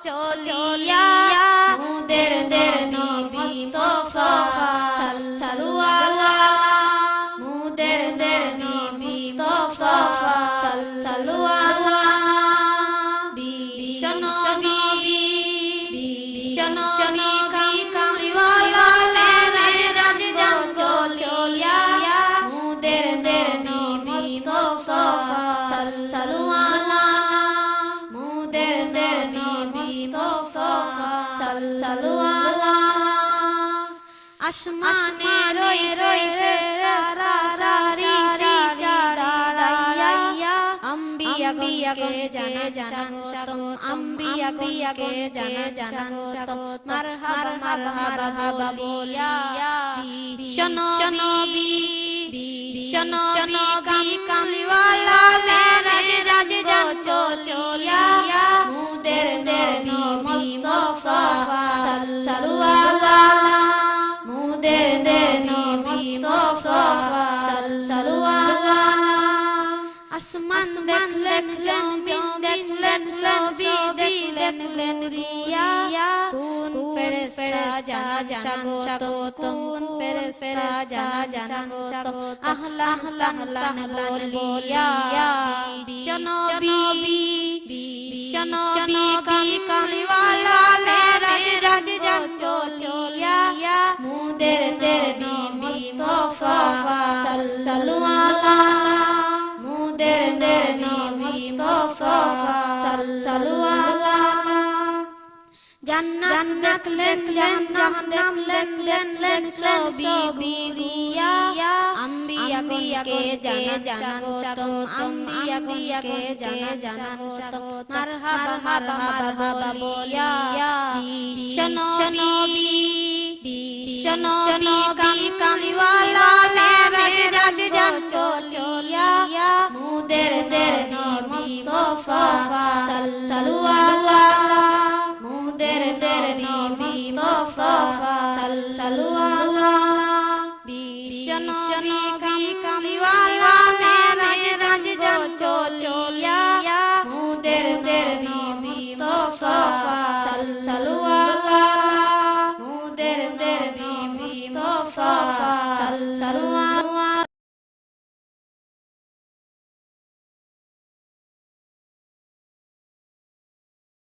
চলিয়া মুদের নবী মুস্তাফা সাল্লু আলা মুদের নবী মুস্তাফা সাল্লু আলা বিশ্বনবী কামলিওয়ালা মেরাজ চলিয়া মুদের নবী মুস্তাফা সাল্লু আলা মুদের নবী মুস্তাফা সাল্লু আলা আসমানে রই ফেরেশতা সারি দাঁড়াইয়া আম্বিয়াকে জানান সতম আম্বিয়াকে জানান সতম মারহাবা বলিয়া বিশ্বনবী কামলিওয়ালা মেরাজ চলিয়া মুদের নবী মুস্তাফা সাল্লু আলা মুদের নবী মুস্তাফা সাল্লু আলা আসমান দেখলেন দেখলেন সবই দেখলেন রিয়া কোন ফেরেশতা জানান কোন ফেরেশতা জানান আহলান বলিয়া বিশ্বনবী কামলিওয়ালা মেরাজ চলিয়া মুদের নবী মুস্তাফা সাল্লু আলা মুদের নবী মুস্তাফা সাল্লু আলা জান্নাত দেখলেন সবই ঘুরিয়া আম্বিয়াকে জানান সতম আম্বিয়াকে জানান সতম মারহাবা বলিয়া বিশ্বনবী কামলিওয়ালা মেরাজ চলিয়া মুদের নবী মুস্তাফা সাল্লু আলা মুদের নবী মুস্তাফা সাল্লু আলা বিশ্বনবী কামলিওয়ালা মেরাজ চলিয়া মুদের নবী মুস্তাফা সাল্লু আলা